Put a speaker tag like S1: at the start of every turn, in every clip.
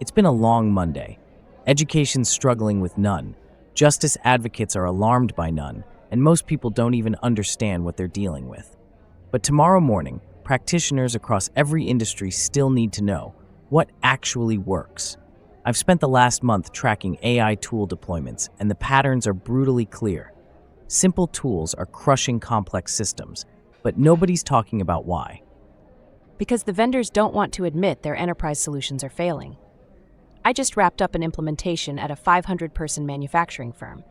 S1: It's been a long Monday. Education's struggling with none. Justice advocates are alarmed by none, and most people don't even understand what they're dealing with. But tomorrow morning, practitioners across every industry still need to know what actually works. I've spent the last month tracking AI tool deployments, and the patterns are brutally clear. Simple tools are crushing complex systems, but nobody's talking about why.
S2: Because the vendors don't want to admit their enterprise solutions are failing. I just wrapped up an implementation at a 500-person manufacturing firm.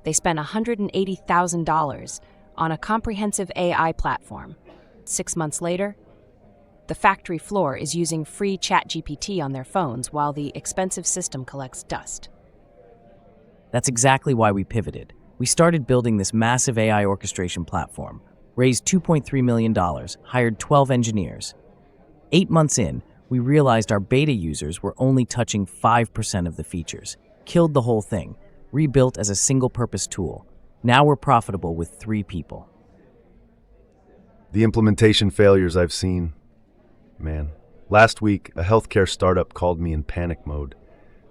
S2: They spent $180,000 on a comprehensive AI platform. 6 months later, the factory floor is using free ChatGPT on their phones while the expensive system collects dust.
S1: That's exactly why we pivoted. We started building this massive AI orchestration platform, raised $2.3 million, hired 12 engineers. 8 months in, we realized our beta users were only touching 5% of the features, killed the whole thing, rebuilt as a single-purpose tool. Now we're profitable with 3 people.
S3: The implementation failures I've seen, man. Last week, a healthcare startup called me in panic mode.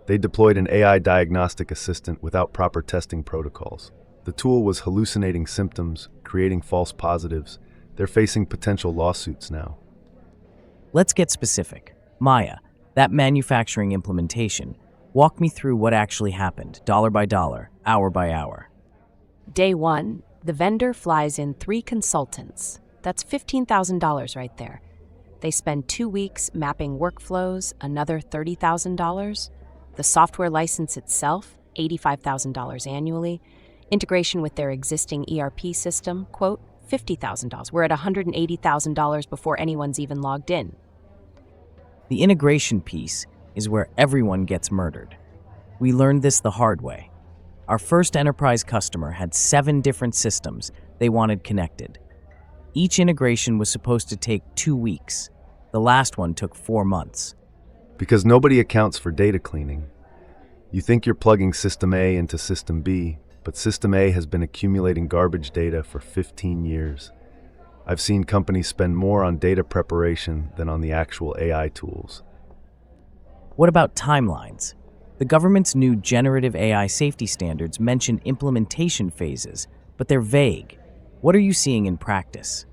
S3: They deployed an AI diagnostic assistant without proper testing protocols. The tool was hallucinating symptoms, creating false positives. They're facing potential lawsuits now.
S1: Let's get specific. Maya, that manufacturing implementation, walk me through what actually happened, dollar by dollar, hour by hour.
S2: Day 1, the vendor flies in 3 consultants. That's $15,000 right there. They spend 2 weeks mapping workflows, another $30,000. The software license itself, $85,000 annually. Integration with their existing ERP system, quote, $50,000. We're at $180,000 before anyone's even logged in.
S1: The integration piece is where everyone gets murdered. We learned this the hard way. Our first enterprise customer had 7 different systems they wanted connected. Each integration was supposed to take 2 weeks. The last one took 4 months.
S3: Because nobody accounts for data cleaning. You think you're plugging System A into System B, but System A has been accumulating garbage data for 15 years. I've seen companies spend more on data preparation than on the actual AI tools.
S1: What about timelines? The government's new generative AI safety standards mention implementation phases, but they're vague. What are you seeing in practice?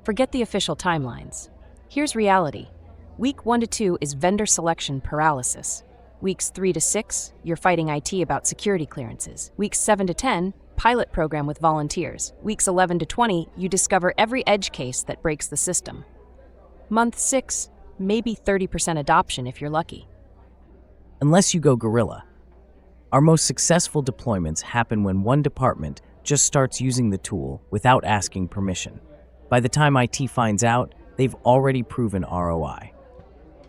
S2: Forget the official timelines. Here's reality. Week 1 to 2 is vendor selection paralysis. Weeks 3 to 6, you're fighting IT about security clearances. Weeks 7 to 10, pilot program with volunteers. Weeks 11 to 20, you discover every edge case that breaks the system. Month 6, maybe 30% adoption if you're lucky.
S1: Unless you go guerrilla. Our most successful deployments happen when one department just starts using the tool without asking permission. By the time IT finds out, they've already proven ROI.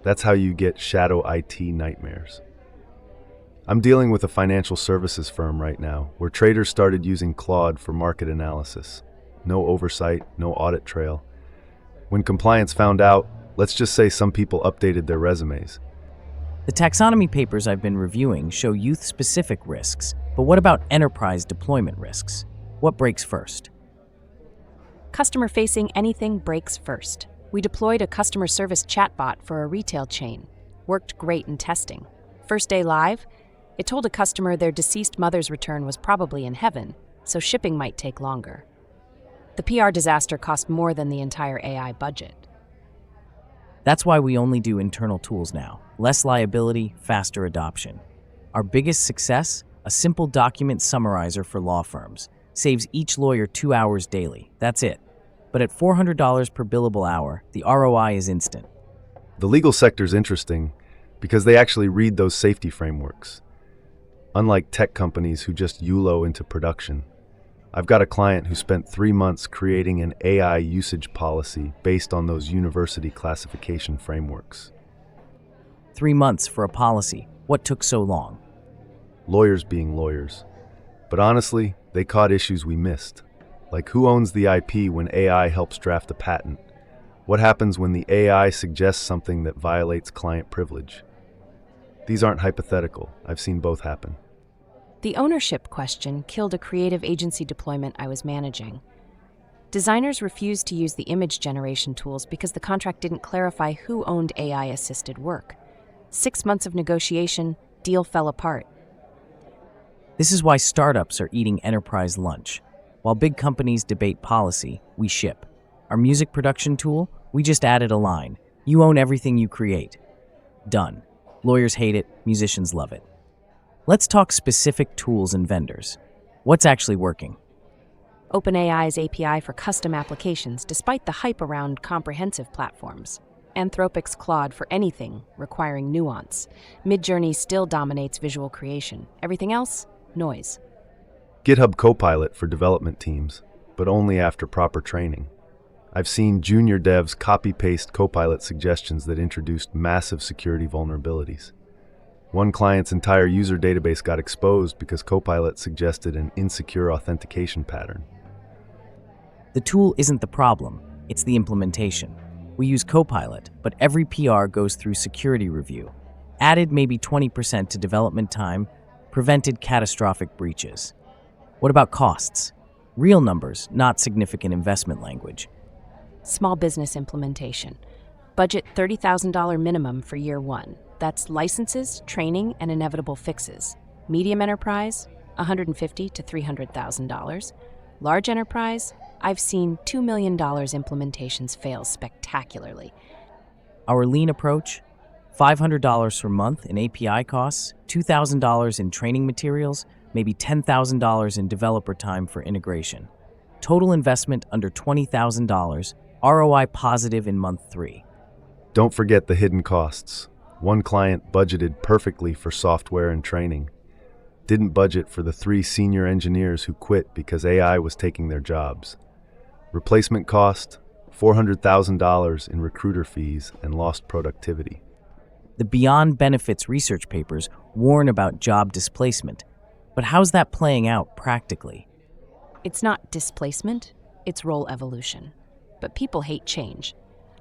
S3: That's how you get shadow IT nightmares. I'm dealing with a financial services firm right now, where traders started using Claude for market analysis. No oversight, no audit trail. When compliance found out, let's just say some people updated their resumes.
S1: The taxonomy papers I've been reviewing show youth-specific risks, but what about enterprise deployment risks? What breaks first?
S2: Customer-facing anything breaks first. We deployed a customer service chatbot for a retail chain. Worked great in testing. First day live, it told a customer their deceased mother's return was probably in heaven, so shipping might take longer. The PR disaster cost more than the entire AI budget.
S1: That's why we only do internal tools now. Less liability, faster adoption. Our biggest success? A simple document summarizer for law firms. Saves each lawyer 2 hours daily. That's it. But at $400 per billable hour, the ROI is instant.
S3: The legal sector's interesting because they actually read those safety frameworks. Unlike tech companies who just YOLO into production. I've got a client who spent 3 months creating an AI usage policy based on those university classification frameworks.
S1: 3 months for a policy. What took so long?
S3: Lawyers being lawyers. But honestly, they caught issues we missed. Like who owns the IP when AI helps draft a patent? What happens when the AI suggests something that violates client privilege? These aren't hypothetical. I've seen both happen.
S2: The ownership question killed a creative agency deployment I was managing. Designers refused to use the image generation tools because the contract didn't clarify who owned AI-assisted work. 6 months of negotiation, deal fell apart.
S1: This is why startups are eating enterprise lunch. While big companies debate policy, we ship. Our music production tool, we just added a line. You own everything you create. Done. Lawyers hate it, musicians love it. Let's talk specific tools and vendors. What's actually working?
S2: OpenAI's API for custom applications, despite the hype around comprehensive platforms. Anthropic's Claude for anything requiring nuance. Midjourney still dominates visual creation. Everything else? Noise.
S3: GitHub Copilot for development teams, but only after proper training. I've seen junior devs copy-paste Copilot suggestions that introduced massive security vulnerabilities. One client's entire user database got exposed because Copilot suggested an insecure authentication pattern.
S1: The tool isn't the problem, it's the implementation. We use Copilot, but every PR goes through security review. Added maybe 20% to development time, prevented catastrophic breaches. What about costs? Real numbers, not significant investment language.
S2: Small business implementation. Budget $30,000 minimum for year 1. That's licenses, training, and inevitable fixes. Medium enterprise, $150,000 to $300,000. Large enterprise, I've seen $2 million implementations fail spectacularly.
S1: Our lean approach, $500 per month in API costs, $2,000 in training materials, maybe $10,000 in developer time for integration. Total investment under $20,000, ROI positive in month 3.
S3: Don't forget the hidden costs. One client budgeted perfectly for software and training. Didn't budget for the 3 senior engineers who quit because AI was taking their jobs. Replacement cost, $400,000 in recruiter fees and lost productivity.
S1: The Beyond Benefits research papers warn about job displacement. But how's that playing out practically?
S2: It's not displacement, it's role evolution. But people hate change.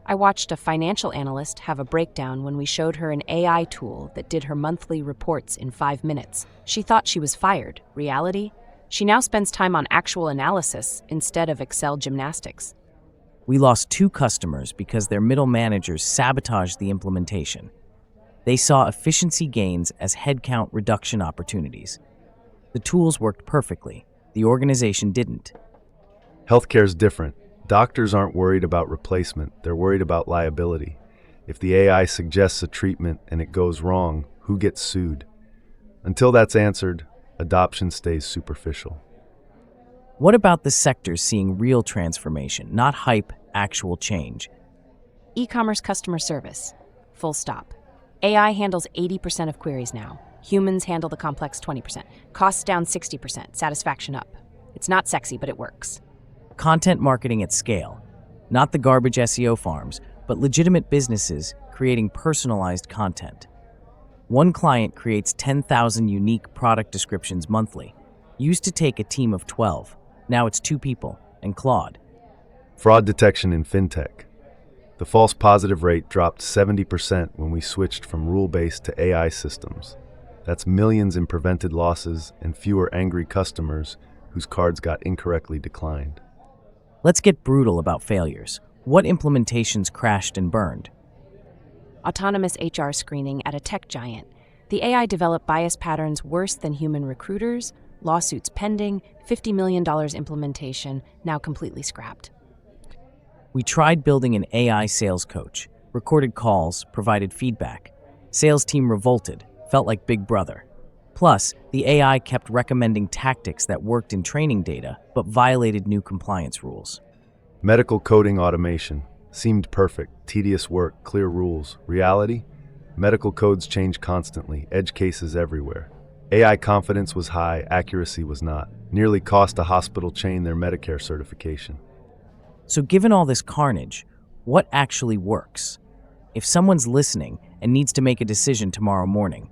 S2: I watched a financial analyst have a breakdown when we showed her an AI tool that did her monthly reports in 5 minutes. She thought she was fired. Reality? She now spends time on actual analysis instead of Excel gymnastics.
S1: We lost 2 customers because their middle managers sabotaged the implementation. They saw efficiency gains as headcount reduction opportunities. The tools worked perfectly. The organization didn't.
S3: Healthcare's different. Doctors aren't worried about replacement, they're worried about liability. If the AI suggests a treatment and it goes wrong, who gets sued? Until that's answered, adoption stays superficial.
S1: What about the sectors seeing real transformation, not hype, actual change?
S2: E-commerce customer service. Full stop. AI handles 80% of queries now. Humans handle the complex 20%. Costs down 60%. Satisfaction up. It's not sexy, but it works.
S1: Content marketing at scale. Not the garbage SEO farms, but legitimate businesses creating personalized content. One client creates 10,000 unique product descriptions monthly. Used to take a team of 12. Now it's 2 people, and Claude.
S3: Fraud detection in fintech. The false positive rate dropped 70% when we switched from rule-based to AI systems. That's millions in prevented losses and fewer angry customers whose cards got incorrectly declined.
S1: Let's get brutal about failures. What implementations crashed and burned?
S2: Autonomous HR screening at a tech giant. The AI developed bias patterns worse than human recruiters, lawsuits pending, $50 million implementation, now completely scrapped.
S1: We tried building an AI sales coach, recorded calls, provided feedback. Sales team revolted, felt like Big Brother. Plus, the AI kept recommending tactics that worked in training data, but violated new compliance rules.
S3: Medical coding automation. Seemed perfect, tedious work, clear rules. Reality? Medical codes change constantly, edge cases everywhere. AI confidence was high, accuracy was not. Nearly cost a hospital chain their Medicare certification.
S1: So given all this carnage, what actually works? If someone's listening and needs to make a decision tomorrow morning,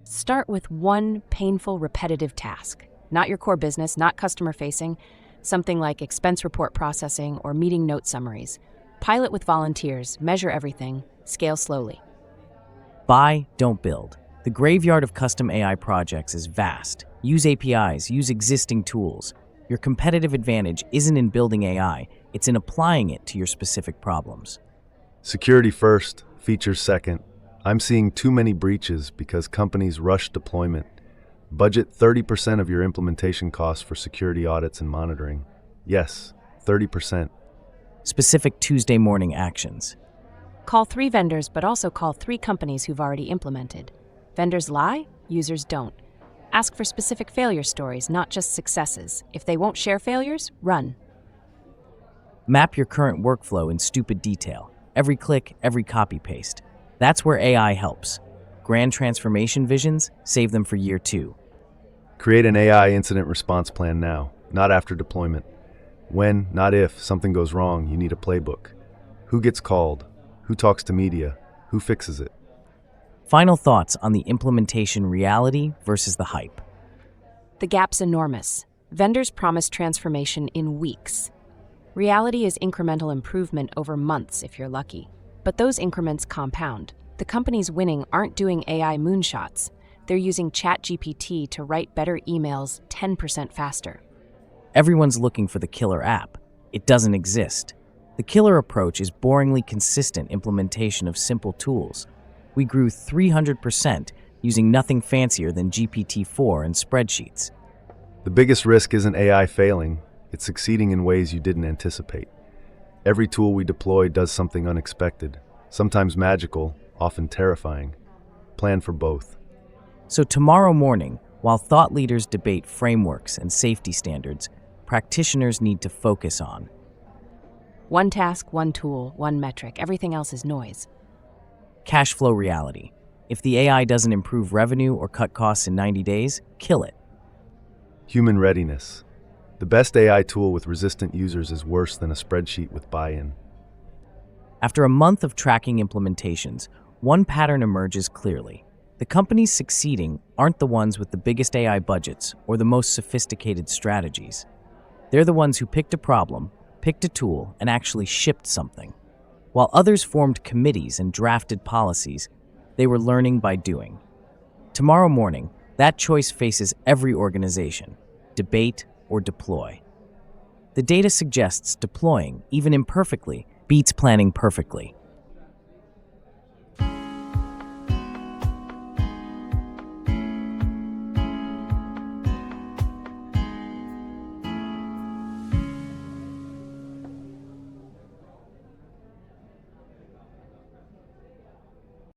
S2: Start with one painful, repetitive task. Not your core business, not customer-facing, something like expense report processing or meeting note summaries. Pilot with volunteers, measure everything, scale slowly.
S1: buy, don't build. The graveyard of custom AI projects is vast. Use APIs, use existing tools. Your competitive advantage isn't in building AI, it's in applying it to your specific problems.
S3: Security first, features second. I'm seeing too many breaches because companies rush deployment. Budget 30% of your implementation costs for security audits and monitoring. Yes, 30%.
S1: Specific Tuesday morning actions.
S2: Call 3 vendors, but also call 3 companies who've already implemented. Vendors lie, users don't. Ask for specific failure stories, not just successes. If they won't share failures, run.
S1: Map your current workflow in stupid detail. Every click, every copy-paste. That's where AI helps. Grand transformation visions, save them for year 2.
S3: Create an AI incident response plan now, not after deployment. When, not if, something goes wrong, you need a playbook. Who gets called? Who talks to media? Who fixes it?
S1: Final thoughts on the implementation reality versus the hype.
S2: The gap's enormous. Vendors promise transformation in weeks. Reality is incremental improvement over months if you're lucky. But those increments compound. The companies winning aren't doing AI moonshots. They're using ChatGPT to write better emails 10% faster.
S1: Everyone's looking for the killer app. It doesn't exist. The killer approach is boringly consistent implementation of simple tools. We grew 300% using nothing fancier than GPT-4 and spreadsheets.
S3: The biggest risk isn't AI failing, it's succeeding in ways you didn't anticipate. Every tool we deploy does something unexpected, sometimes magical, often terrifying. Plan for both.
S1: So tomorrow morning, while thought leaders debate frameworks and safety standards, practitioners need to focus on
S2: 1 task, 1 tool, 1 metric. Everything else is noise.
S1: cash flow reality. If the AI doesn't improve revenue or cut costs in 90 days, kill it.
S3: Human readiness. The best AI tool with resistant users is worse than a spreadsheet with buy-in.
S1: After a month of tracking implementations, one pattern emerges clearly. The companies succeeding aren't the ones with the biggest AI budgets or the most sophisticated strategies. They're the ones who picked a problem, picked a tool, and actually shipped something. While others formed committees and drafted policies, they were learning by doing. Tomorrow morning, that choice faces every organization: debate or deploy. The data suggests deploying, even imperfectly, beats planning perfectly.